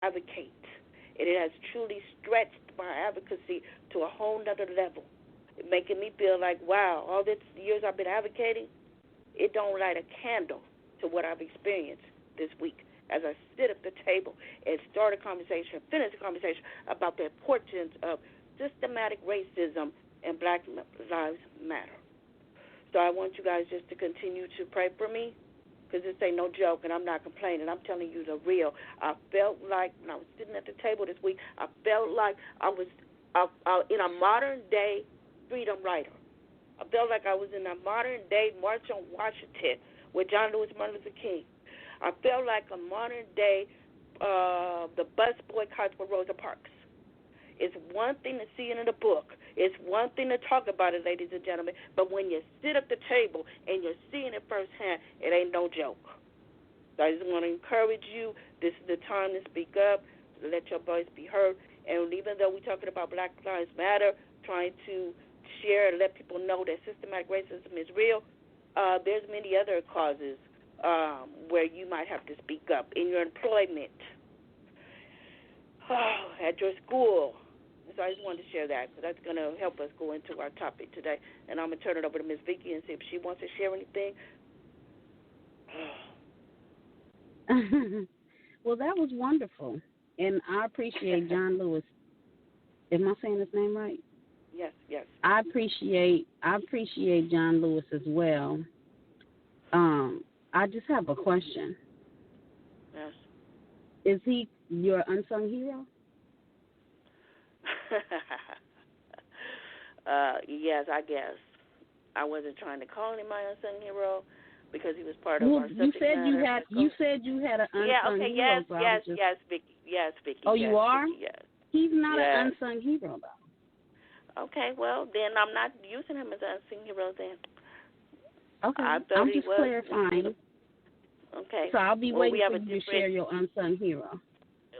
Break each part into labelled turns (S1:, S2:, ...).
S1: advocate. And it has truly stretched my advocacy to a whole nother level, making me feel like, wow, all these years I've been advocating, it don't light a candle to what I've experienced this week as I sit at the table and start a conversation, finish a conversation about the importance of systematic racism and Black Lives Matter. So I want you guys just to continue to pray for me, because this ain't no joke, and I'm not complaining. I'm telling you the real. I felt like when I was sitting at the table this week, I felt like I was in a modern-day freedom rider. I felt like I was in a modern-day March on Washington with John Lewis, Martin Luther King. I felt like a modern-day the bus boycotts for Rosa Parks. It's one thing to see it in a book. It's one thing to talk about it, ladies and gentlemen. But when you sit at the table and you're seeing it firsthand, it ain't no joke. So I just want to encourage you. This is the time to speak up, to let your voice be heard. And even though we're talking about Black Lives Matter, trying to share and let people know that systematic racism is real, there's many other causes where you might have to speak up in your employment, at your school. So I just wanted to share that, because that's going to help us go into our topic today. And I'm going to turn it over to Ms. Vicky and see if she wants to share anything.
S2: Well, that was wonderful. And I appreciate John Lewis. Am I saying his name right?
S1: Yes, yes.
S2: I appreciate John Lewis as well. I just have a question.
S1: Yes.
S2: Is he your unsung hero?
S1: Yes, I guess. I wasn't trying to call him my unsung hero because he was part of our subject matter.
S2: You said you had an unsung hero.
S1: Yes,
S2: so
S1: yes, Vicky. Yes, Vicky.
S2: Oh,
S1: yes,
S2: you are?
S1: Vicky, yes.
S2: He's not an unsung hero, though.
S1: Okay, well, then I'm not using him as an unsung hero then.
S2: Okay, I'm just clarifying.
S1: Okay.
S2: So I'll be waiting for you to share your unsung hero.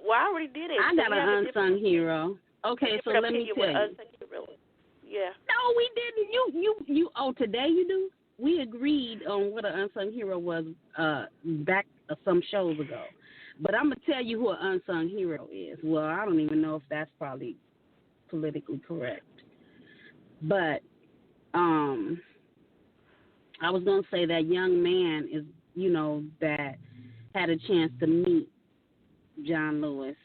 S1: Well, I already did it.
S2: I got an unsung hero. Okay, so let me tell you.
S1: Yeah.
S2: No, we didn't. You. Oh, today you do? We agreed on what an unsung hero was back some shows ago. But I'm going to tell you who an unsung hero is. Well, I don't even know if that's probably politically correct. But I was going to say that young man is, that had a chance to meet John Lewis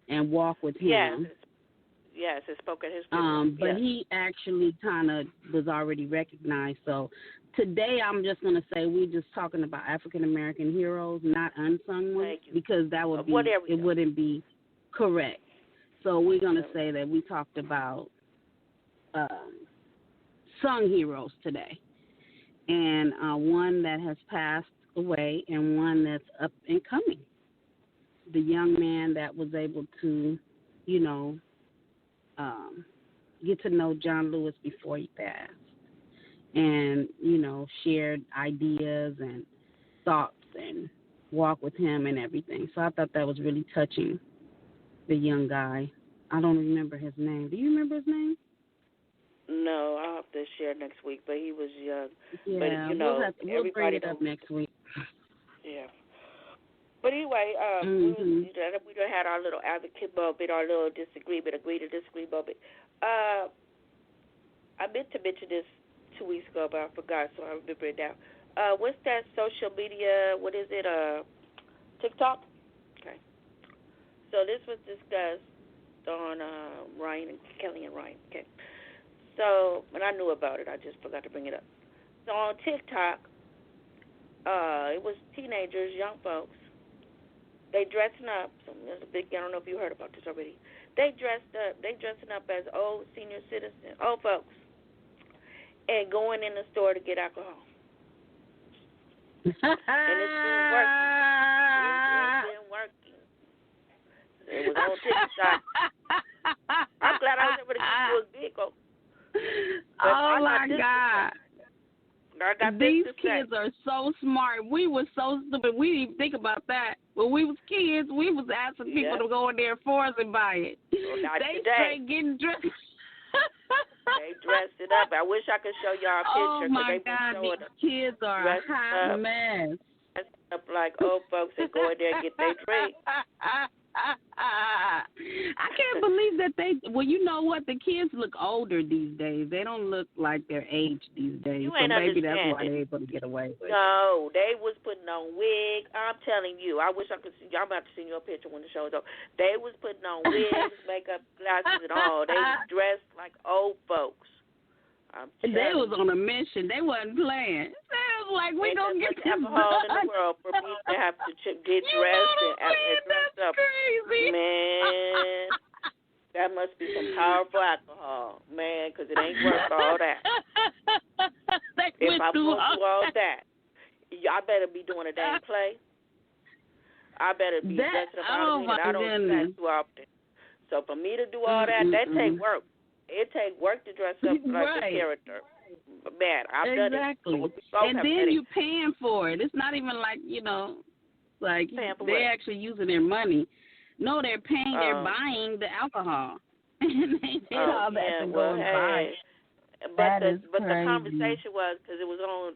S2: and walk with him.
S1: Yes, it spoke at his
S2: but he actually kind of was already recognized. So today I'm just going to say we're just talking about African-American heroes, not unsung ones, because that would it wouldn't be correct. So we're going to say that we talked about sung heroes today, and one that has passed away and one that's up and coming. The young man that was able to, get to know John Lewis before he passed and, shared ideas and thoughts and walk with him and everything. So I thought that was really touching, the young guy. I don't remember his name. Do you remember his name?
S1: No, I'll have to share next week, but he was young.
S2: Yeah,
S1: but,
S2: we'll bring it up next week.
S1: Yeah. But anyway, we done had our little advocate moment, our little disagreement, agree to disagree moment. I meant to mention this 2 weeks ago, but I forgot, so I remember it now. What's that social media? What is it? TikTok? Okay. So this was discussed on Ryan and Kelly and Ryan. Okay. So, and I knew about it. I just forgot to bring it up. So on TikTok, it was teenagers, young folks. They dressing up. So there's a big. I don't know if you heard about this already. They dressing up as old senior citizens, old folks, and going in the store to get alcohol. And it's been working. It's been working. It was on TikTok. I'm glad I was able to get you a vehicle.
S2: Oh my God. These kids are so smart. We were so stupid. We didn't even think about that. When we was kids, we was asking people to go in there for us and buy it.
S1: Well,
S2: they straight getting dressed.
S1: They dressed it up. I wish I could show y'all a picture.
S2: Oh my God, these kids are a hot mess.
S1: Dressed up like old folks and go in there and get their drink.
S2: I can't believe that they. Well, you know what? The kids look older these days. They don't look like their age these days.
S1: You
S2: So
S1: ain't
S2: maybe that's
S1: understanding.
S2: why they're able to get away with it.
S1: No, they was putting on wigs. I'm telling you. I wish I could see. I'm about to send you a picture when the show's over. They was putting on wigs, makeup, glasses, and all. They was dressed like old folks.
S2: They was on a mission. They wasn't playing. They was like, we gonna get this
S1: alcohol in the world for me to have to get dressed and dressed up.
S2: Crazy.
S1: Man, that must be some powerful alcohol, man, because it ain't worth all that. If I'm going through all that, I better be doing a damn play. I better be dressing up out of it. I don't do that too often. So for me to do all that, that take work. It takes work to dress up like a character. Man, I've done it.
S2: And then you're paying for it. It's not even like, like they're actually using their money. No, they're paying, they're buying the alcohol. And they did all that to go and buy it.
S1: But the conversation was, because it was on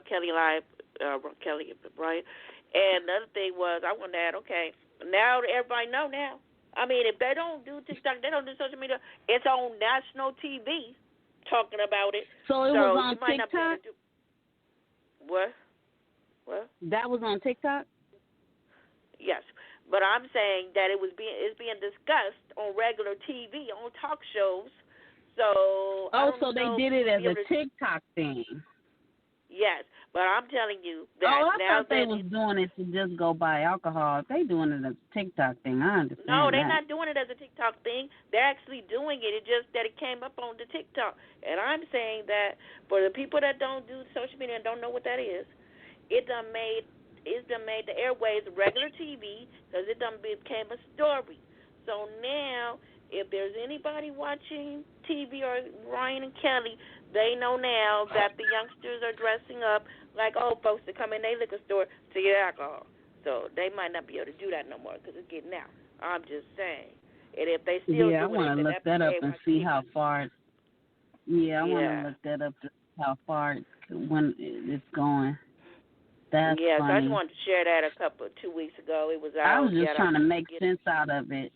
S1: Kelly Live, Kelly, right? And the other thing was, I wanted to add, okay, now everybody know now. I mean, if they don't do TikTok, they don't do social media, it's on national TV talking about it.
S2: So it was on TikTok?
S1: What?
S2: That was on TikTok?
S1: Yes. But I'm saying that it's being discussed on regular TV, on talk shows. So
S2: so they did it as a TikTok thing.
S1: Yes, but I'm telling you that
S2: I thought they was doing it to just go buy alcohol. If they doing it as a TikTok thing, I understand.
S1: No, they're not doing it as a TikTok thing. They're actually doing it. It's just that it came up on the TikTok. And I'm saying that for the people that don't do social media and don't know what that is, it done made the airways regular TV because it done became a story. So now, if there's anybody watching TV or Ryan and Kelly, they know now that the youngsters are dressing up like old folks to come in their liquor store to get alcohol. So they might not be able to do that no more because it's getting out. I'm just saying. And if they still
S2: I want to look that up and see how far. I want to look that up to see how far when it's going. That's funny.
S1: So I just wanted to share that 2 weeks ago. It was out.
S2: I was just trying to make sense out of it.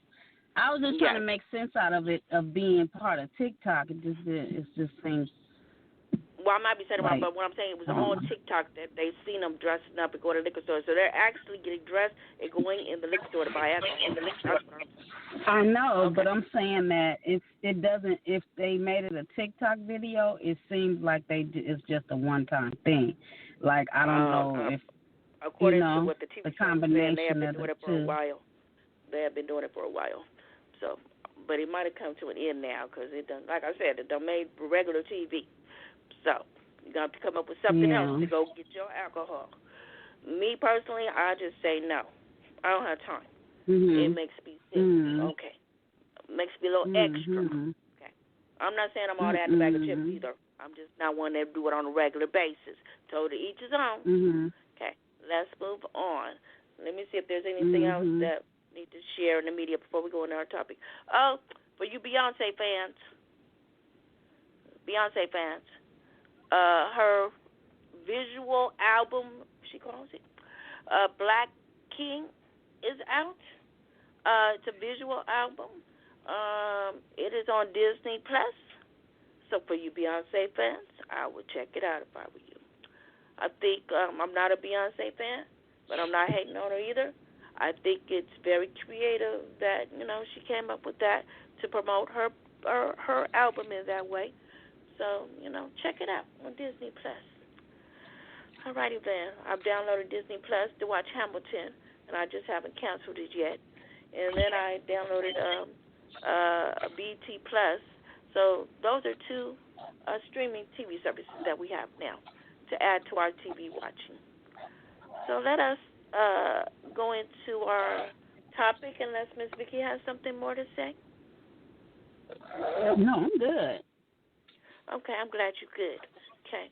S2: I was just trying to make sense out of it, of being part of TikTok. It just seems.
S1: Well, I might be saying wrong, but what I'm saying, it was on TikTok that they seen them dressing up and going to liquor stores. So they're actually getting dressed and going in the liquor store to buy alcohol.
S2: I know, but I'm saying that if they made it a TikTok video, it seems like it's just a one-time thing. Like, I don't know if,
S1: according to what the TV
S2: the combination
S1: they have been
S2: of
S1: doing
S2: the
S1: it for a while. They have been doing it for a while. So, but it might have come to an end now because it done, like I said, it done made regular TV. So, you're going to have to come up with something else to go get your alcohol. Me, personally, I just say no. I don't have time. It makes me sick. Okay. Makes me a little extra. Okay. I'm not saying I'm all that in the bag of chips either. I'm just not one that do it on a regular basis. So to each his own. Okay. Let's move on. Let me see if there's anything else that need to share in the media before we go into our topic. Oh, for you Beyonce fans, her visual album, she calls it, Black King, is out. It's a visual album. It is on Disney Plus. So for you Beyonce fans, I would check it out if I were you. I think I'm not a Beyonce fan, but I'm not hating on her either. I think it's very creative that, she came up with that to promote her album in that way. So, check it out on Disney Plus. All righty then. I've downloaded Disney Plus to watch Hamilton, and I just haven't canceled it yet. And then I downloaded BT Plus. So those are two streaming TV services that we have now to add to our TV watching. So let us go into our topic unless Miss Vicki has something more to say.
S2: No, I'm good.
S1: Okay, I'm glad you're good. Okay.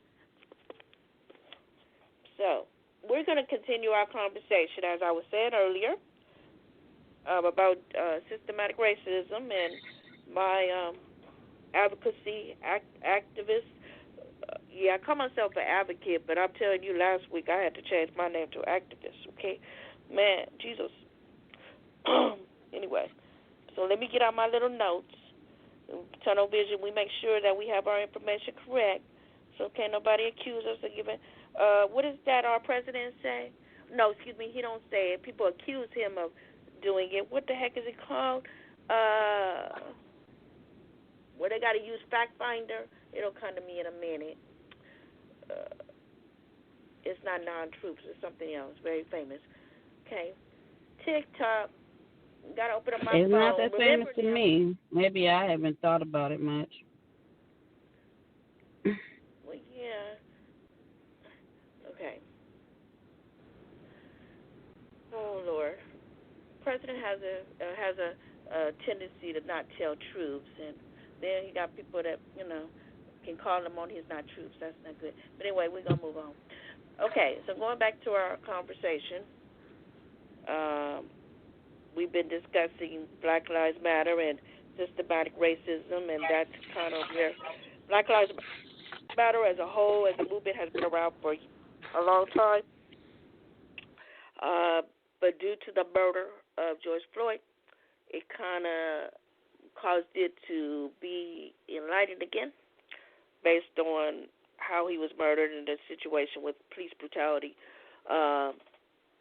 S1: So we're going to continue our conversation, as I was saying earlier, about systematic racism and my advocacy activist. I call myself an advocate, but I'm telling you, last week I had to change my name to activist, okay? Man, Jesus. Anyway, so let me get out my little notes. Tunnel vision, we make sure that we have our information correct, so can't nobody accuse us of giving. What is that our president say? No, excuse me, he don't say it. People accuse him of doing it. What the heck is it called? Where they got to use fact finder. It'll come to me in a minute. It's not non-troops. It's something else. Very famous. Okay. TikTok. Got to open up my phone.
S2: It's not that famous to me. Maybe I haven't thought about it much.
S1: Well, yeah. Okay. Oh Lord. President has a tendency to not tell truths, and then he got people that can call him on he's not truths. That's not good. But anyway, we're gonna move on. Okay, so going back to our conversation, we've been discussing Black Lives Matter and systematic racism, and that's kind of where Black Lives Matter as a whole, as a movement, has been around for a long time. But due to the murder of George Floyd, it kind of caused it to be enlightened again based on how he was murdered and the situation with police brutality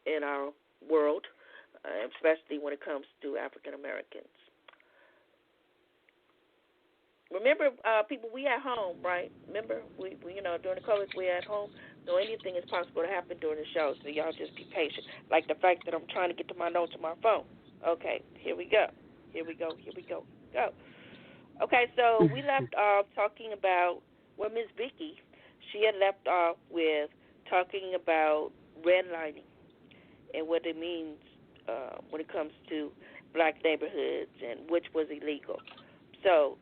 S1: in our world, especially when it comes to African Americans. Remember, people, we at home, right? Remember, we during the COVID, we at home. So anything is possible to happen during the show. So y'all just be patient. Like the fact that I'm trying to get to my notes on my phone. Okay, here we go. Go. Okay, so we left off talking about Miss Vicky. She had left off with talking about redlining and what it means when it comes to black neighborhoods and which was illegal. So,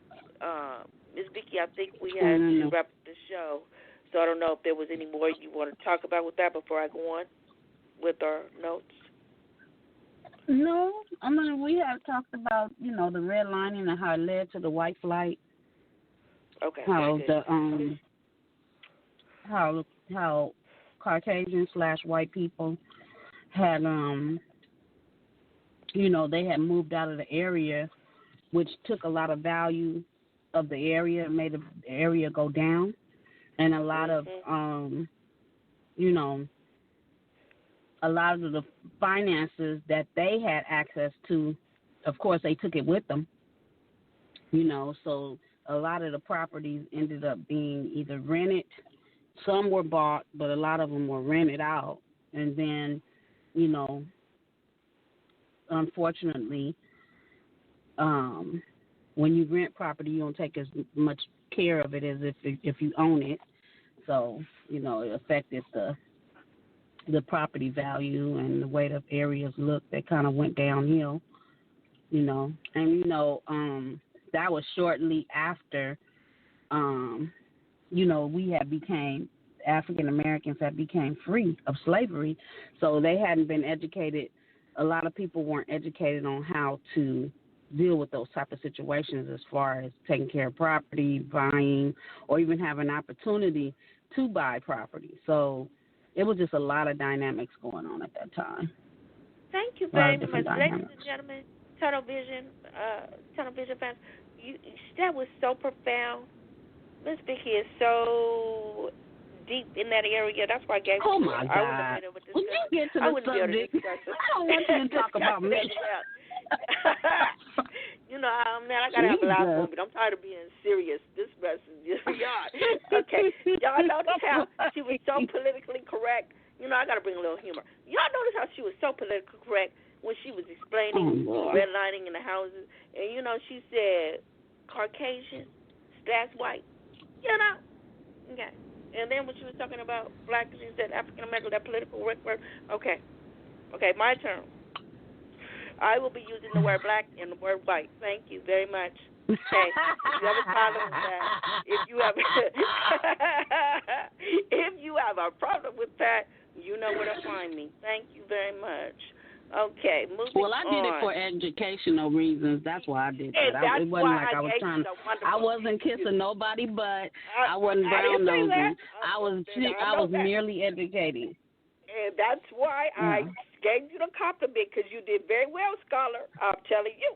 S1: Ms. Vicky, I think we had to wrap up the show. So I don't know if there was any more you want to talk about with that before I go on with our notes.
S2: No, I mean, we have talked about, the redlining and how it led to the white flight.
S1: Okay.
S2: How how Caucasian / white people had they had moved out of the area, which took a lot of value of the area and made the area go down, and a lot of a lot of the finances that they had access to, of course, they took it with them. So a lot of the properties ended up being either rented, some were bought, but a lot of them were rented out. And then, unfortunately, when you rent property, you don't take as much care of it as if you own it. So, it affected the property value and the way the areas looked. They kind of went downhill, and that was shortly after we had became African Americans had became free of slavery, so they hadn't been educated. A lot of people weren't educated on how to deal with those type of situations as far as taking care of property, buying, or even have an opportunity to buy property. So it was just a lot of dynamics going on at that time.
S1: Thank you very much, ladies and gentlemen. Tunnel Vision fans, that was so profound. Miss Vicky is so deep in that area. That's why I gave
S2: Oh, my God. When you get to the subject, I don't want you to talk about me.
S1: Man, I got to have a lot of fun, but I'm tired of being serious. This message is beyond. Okay. Y'all notice how she was so politically correct? I got to bring a little humor. Y'all notice how she was so politically correct when she was explaining redlining in the houses? And, she said Caucasian / white. Okay. And then when she was talking about black, she said African American, that political word. Okay, my turn. I will be using the word black and the word white. Thank you very much. Okay. If you have a problem with that, if you have a problem with that, you know where to find me. Thank you very much. Okay, moving on.
S2: Well, I did it for educational reasons. That's why I did that. It wasn't like I was trying to. I wasn't kissing nobody, but I wasn't brown nosing. I was merely educating.
S1: And that's why I gave you the compliment because you did very well, Scholar. I'm telling you.